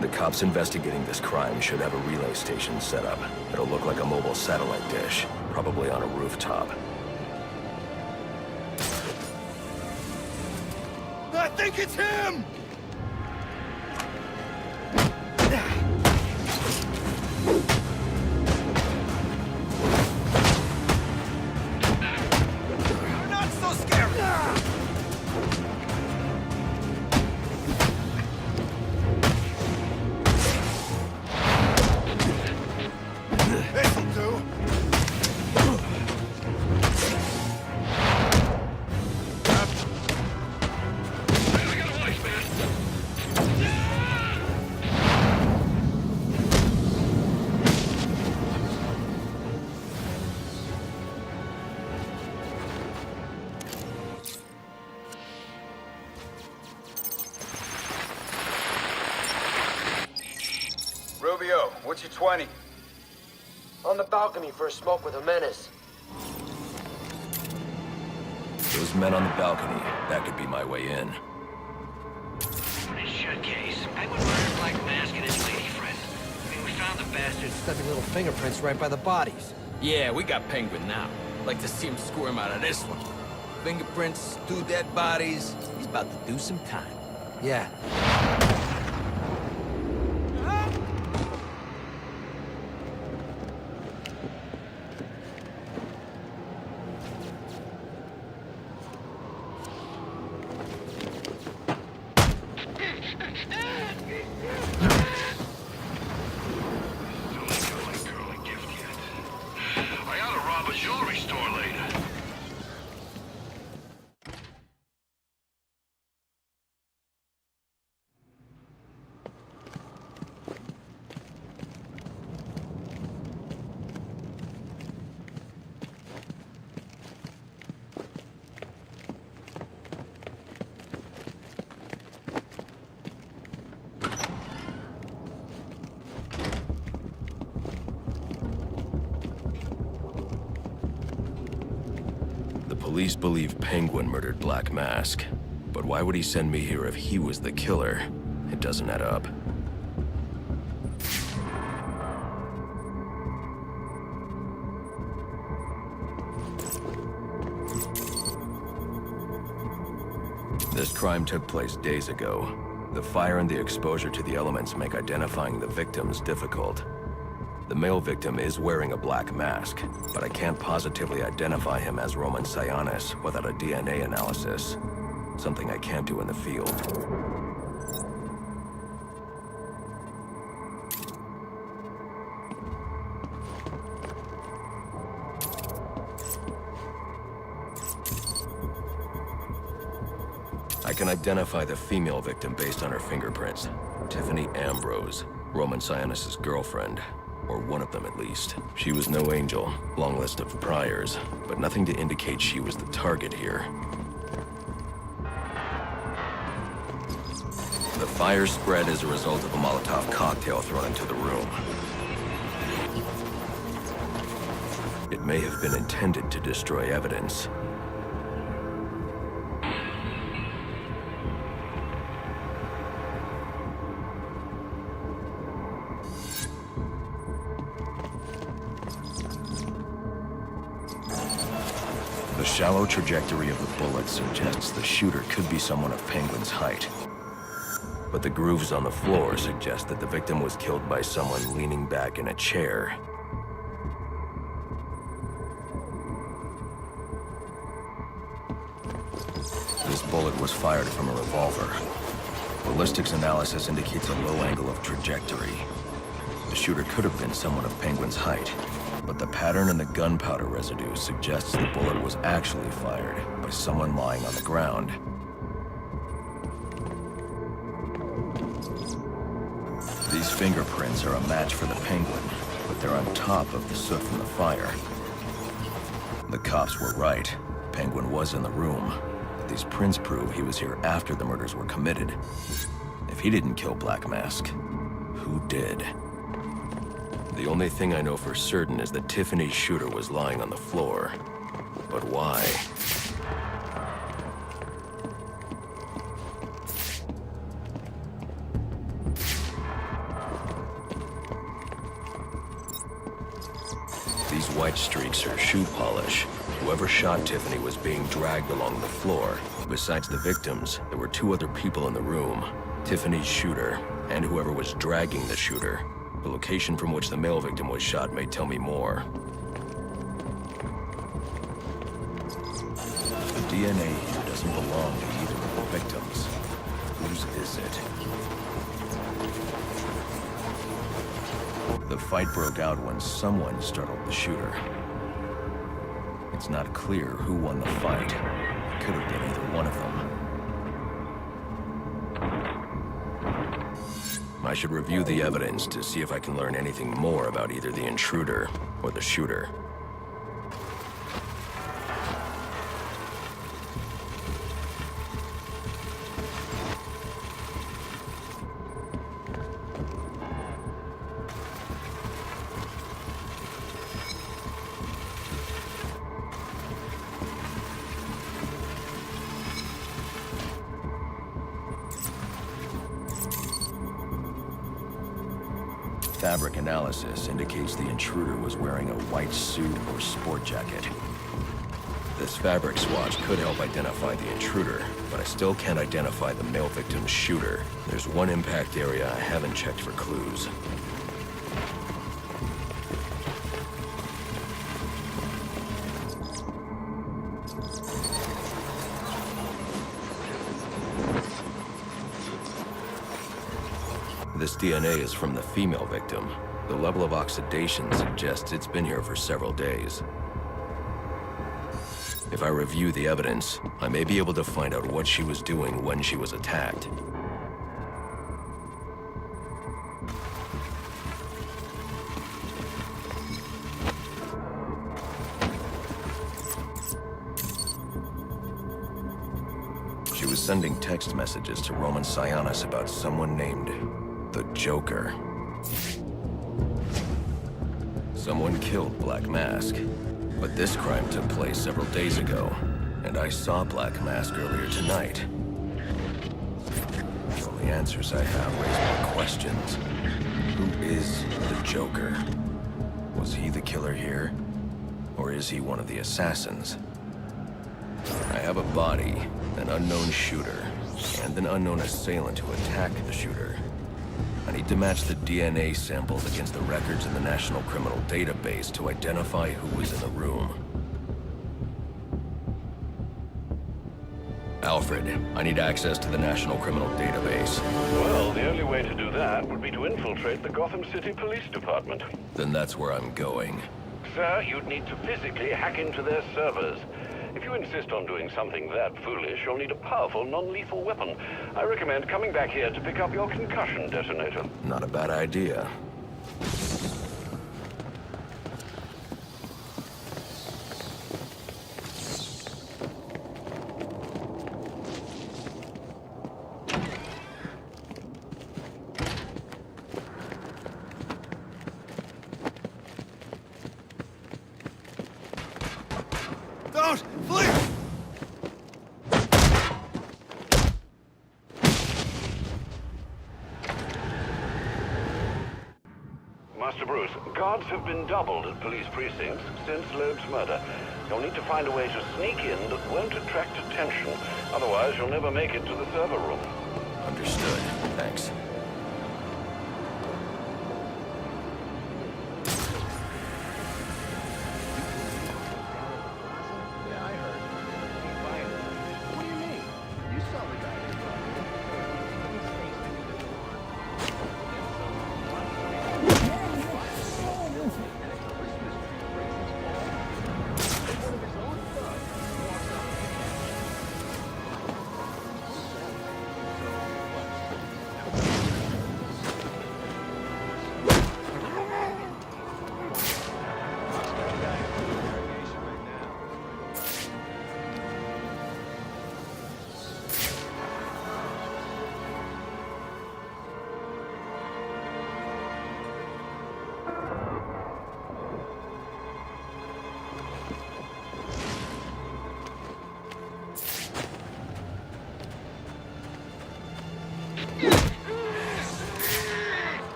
The cops investigating this crime should have a relay station set up. It'll look like a mobile satellite dish, probably on a rooftop. I think it's him! Not so scary! This'll do. Rubio, what's your 20? On the balcony for a smoke with a menace. Those men on the balcony, that could be my way in. Nice shot case. Penguin murdered Black Mask and his lady friend. I mean, we found the bastards. Stubby little fingerprints right by the bodies. Yeah, we got Penguin now. Like to see him squirm out of this one. Fingerprints, 2 dead bodies. He's about to do some time. Yeah. I ought to rob a jewelry store later. Police believe Penguin murdered Black Mask. But why would he send me here if he was the killer? It doesn't add up. This crime took place days ago. The fire and the exposure to the elements make identifying the victims difficult. The male victim is wearing a black mask, but I can't positively identify him as Roman Sionis without a DNA analysis. Something I can't do in the field. I can identify the female victim based on her fingerprints. Tiffany Ambrose, Roman Sionis' girlfriend. Or one of them at least. She was no angel, long list of priors, but nothing to indicate she was the target here. The fire spread as a result of a Molotov cocktail thrown into the room. It may have been intended to destroy evidence. The shallow trajectory of the bullet suggests the shooter could be someone of Penguin's height. But the grooves on the floor suggest that the victim was killed by someone leaning back in a chair. This bullet was fired from a revolver. Ballistics analysis indicates a low angle of trajectory. The shooter could have been someone of Penguin's height. But the pattern in the gunpowder residue suggests the bullet was actually fired by someone lying on the ground. These fingerprints are a match for the Penguin, but they're on top of the soot from the fire. The cops were right. Penguin was in the room, but these prints prove he was here after the murders were committed. If he didn't kill Black Mask, who did? The only thing I know for certain is that Tiffany's shooter was lying on the floor. But why? white streaks or shoe polish. Whoever shot Tiffany was being dragged along the floor. Besides the victims, there were 2 other people in the room. Tiffany's shooter, and whoever was dragging the shooter. The location from which the male victim was shot may tell me more. The DNA here doesn't belong to either of the victims. Whose is it? The fight broke out when someone startled the shooter. It's not clear who won the fight. It could have been either one of them. I should review the evidence to see if I can learn anything more about either the intruder or the shooter. Fabric analysis indicates the intruder was wearing a white suit or sport jacket. This fabric swatch could help identify the intruder, but I still can't identify the male victim's shooter. There's one impact area I haven't checked for clues. This DNA is from the female victim. The level of oxidation suggests it's been here for several days. If I review the evidence, I may be able to find out what she was doing when she was attacked. She was sending text messages to Roman Sionis about someone named the Joker. Someone killed Black Mask, but this crime took place several days ago, and I saw Black Mask earlier tonight. The only answers I have raise more questions. Who is the Joker? Was he the killer here? Or is he one of the assassins? I have a body, an unknown shooter, and an unknown assailant who attacked the shooter. I need to match the DNA samples against the records in the National Criminal Database to identify who was in the room. Alfred, I need access to the National Criminal Database. Well, the only way to do that would be to infiltrate the Gotham City Police Department. Then that's where I'm going. Sir, you'd need to physically hack into their servers. If you insist on doing something that foolish, you'll need a powerful, non-lethal weapon. I recommend coming back here to pick up your concussion detonator. Not a bad idea. Don't! Flee! Master Bruce, guards have been doubled at police precincts since Loeb's murder. You'll need to find a way to sneak in that won't attract attention. Otherwise, you'll never make it to the server room. Understood. Thanks.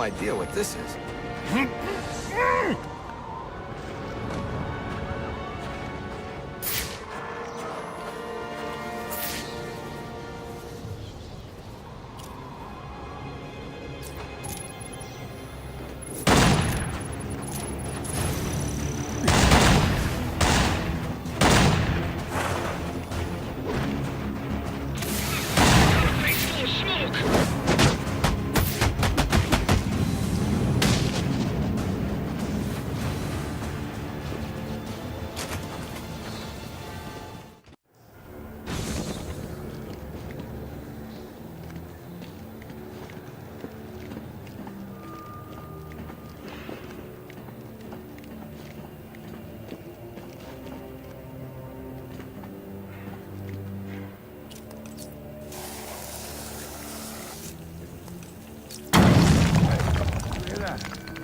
idea what this is.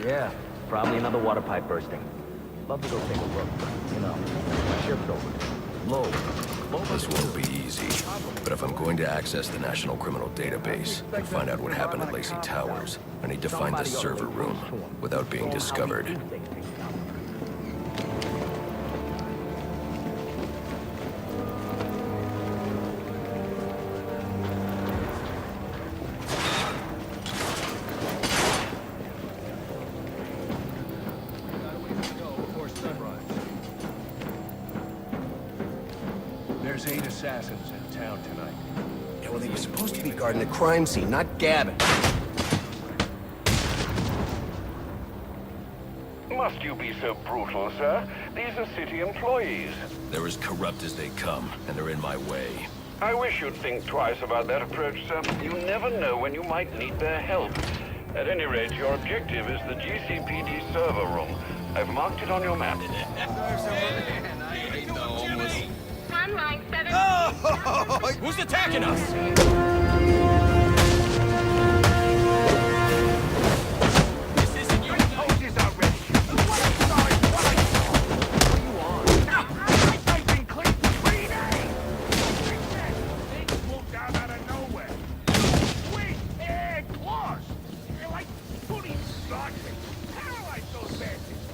Yeah, probably another water pipe bursting. Love to go take a look, but, you know, shift over. Low. This won't be easy, but if I'm going to access the National Criminal Database and find out what happened at Lacey Towers, I need to find the server room without being discovered. There's 8 assassins in town tonight. Yeah, well, they were supposed to be guarding the crime scene, not gabbing. Must you be so brutal, sir? These are city employees. They're as corrupt as they come, and they're in my way. I wish you'd think twice about that approach, sir. You never know when you might need their help. At any rate, your objective is the GCPD server room. I've marked it on your map. Line 7. Oh! Who's attacking us? This isn't your Soldiers already! What I'm sorry, what I saw! What are you on? I've been clean for 3 days! Things moved out of nowhere. Sweet and claws! You're like booty boxing. Paralyze those bastards!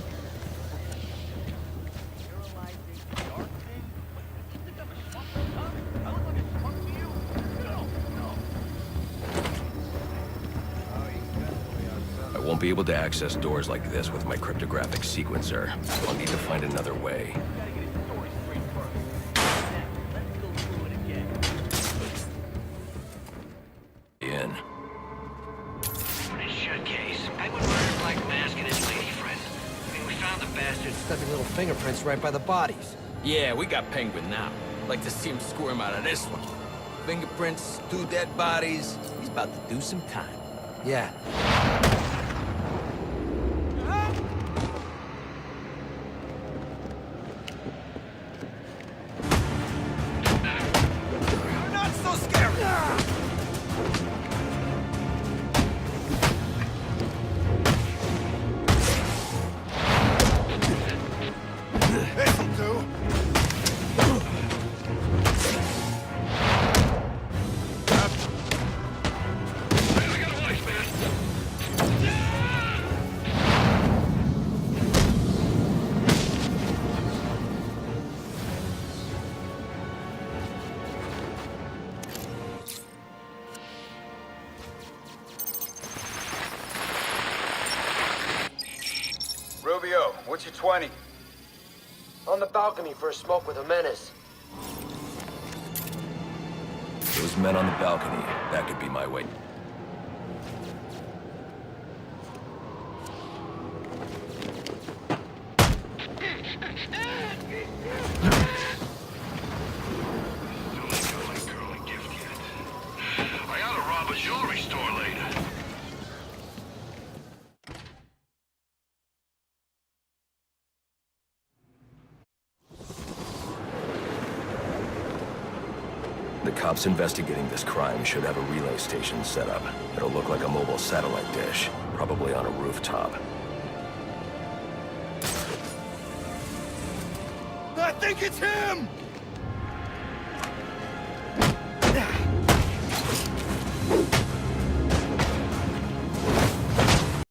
Paralyzing dark thing? You think I'm a schmuck, huh? I look like a schmuck to you? No, no. I won't be able to access doors like this with my cryptographic sequencer, so I'll need to find another way. Gotta get his story straight first. Let's go through it again. In. This shitcase. Penguin murdered Black Mask and his lady friend. I mean, we found the bastards. Stuffy little fingerprints right by the bodies. Yeah, we got Penguin now. Like to see him squirm out of this one. Fingerprints, 2 dead bodies. He's about to do some time. Yeah. Not so scary! This'll do. Rubio, what's your 20? On the balcony for a smoke with a menace. Those men on the balcony, that could be my way. I ought to rob a jewelry store later. The cops investigating this crime should have a relay station set up. It'll look like a mobile satellite dish, probably on a rooftop. I think it's him!